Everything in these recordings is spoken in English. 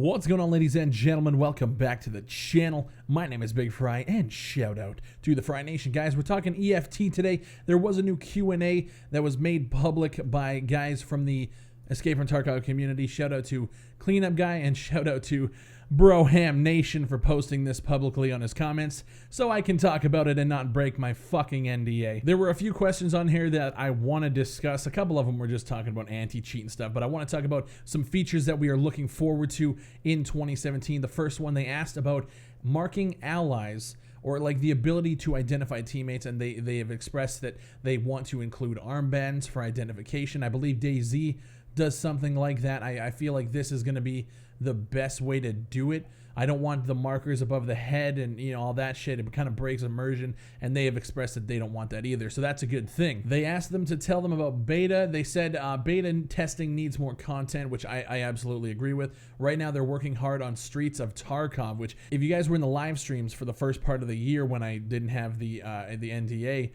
What's going on, ladies and gentlemen? Welcome back to the channel. My name is Big Fry, and shout out to the Fry Nation. Guys, we're talking EFT today. There was a new Q&A that was made public by guys from the Escape from Tarkov community. Shout out to Cleanup Guy, and shout out to Broham Nation for posting this publicly on his comments so I can talk about it and not break my fucking NDA. There were a few questions on here that I want to discuss. A couple of them were just talking about anti-cheat and stuff, but I want to talk about some features that we are looking forward to in 2017. The first one, they asked about marking allies, or like the ability to identify teammates, and they have expressed that they want to include armbands for identification. I believe DayZ does something like that. I feel like this is going to be the best way to do it. I don't want the markers above the head and all that shit. It kind of breaks immersion, and they have expressed that they don't want that either, so that's a good thing. They asked them to tell them about beta. They said beta testing needs more content, which I absolutely agree with. Right now they're working hard on Streets of Tarkov, which if you guys were in the live streams for the first part of the year when I didn't have the NDA,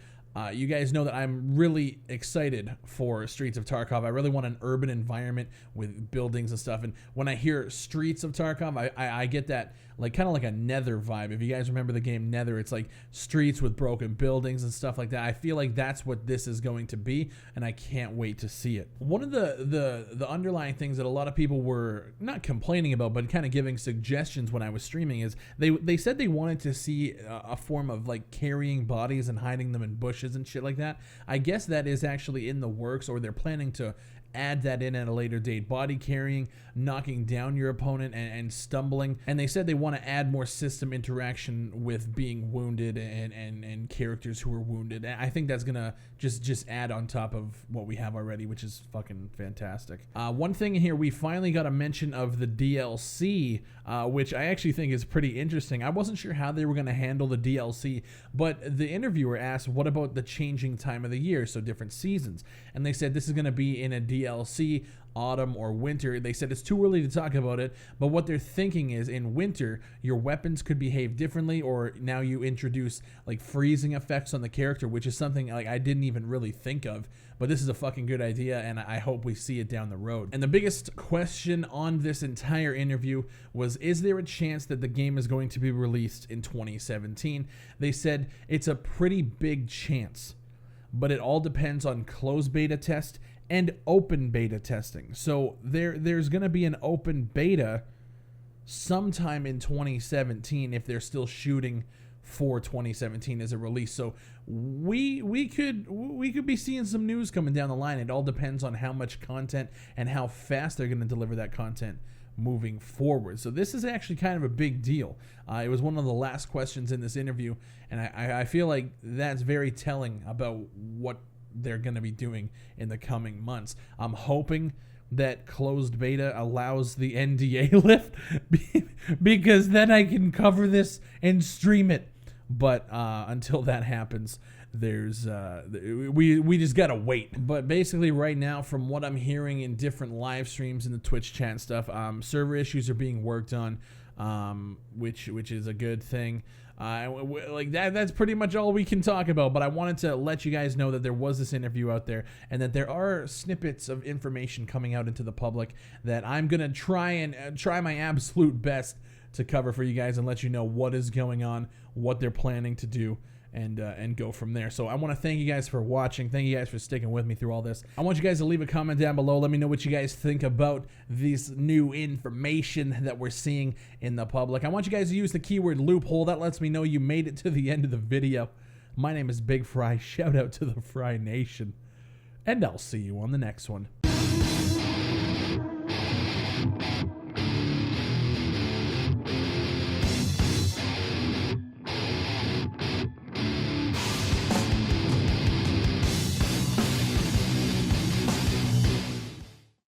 you guys know that I'm really excited for Streets of Tarkov. I really want an urban environment with buildings and stuff. And when I hear Streets of Tarkov, I get that kind of like a Nether vibe. If you guys remember the game Nether, it's like streets with broken buildings and stuff like that. I feel like that's what this is going to be, and I can't wait to see it. One of the underlying things that a lot of people were not complaining about, but kind of giving suggestions when I was streaming is they said they wanted to see a form of like carrying bodies and hiding them in bushes and shit like that. I guess that is actually in the works, or they're planning to add that in at a later date. Body carrying, knocking down your opponent, and stumbling. And they said they want to add more system interaction with being wounded and characters who are wounded. And I think that's gonna just add on top of what we have already, which is fucking fantastic. One thing here, we finally got a mention of the DLC, which I actually think is pretty interesting. I wasn't sure how they were gonna handle the DLC, but the interviewer asked, what about the changing time of the year, so different seasons? And they said this is gonna be in a DLC, autumn or winter. They said it's too early to talk about it, but what they're thinking is in winter your weapons could behave differently, or now you introduce like freezing effects on the character, which is something like I didn't even really think of, but this is a fucking good idea, and I hope we see it down the road. And the biggest question on this entire interview was, is there a chance that the game is going to be released in 2017? They said it's a pretty big chance, but it all depends on closed beta test and open beta testing. So there's going to be an open beta sometime in 2017 if they're still shooting for 2017 as a release. So we could be seeing some news coming down the line. It all depends on how much content and how fast they're going to deliver that content moving forward. So this is actually kind of a big deal. It was one of the last questions in this interview, and I feel like that's very telling about what they're going to be doing in the coming months. I'm hoping that closed beta allows the NDA lift because then I can cover this and stream it. But until that happens, there's we just gotta wait. But basically right now, from what I'm hearing in different live streams and the Twitch chat and stuff, server issues are being worked on, which is a good thing. Like that's pretty much all we can talk about, but I wanted to let you guys know that there was this interview out there, and that there are snippets of information coming out into the public that I'm gonna try my absolute best to cover for you guys and let you know what is going on, what they're planning to do, and go from there. So I want to thank you guys for watching. Thank you guys for sticking with me through all this. I want you guys to leave a comment down below. Let me know what you guys think about this new information that we're seeing in the public. I want you guys to use the keyword loophole. That lets me know you made it to the end of the video. My name is Big Fry. Shout out to the Fry Nation, and I'll see you on the next one.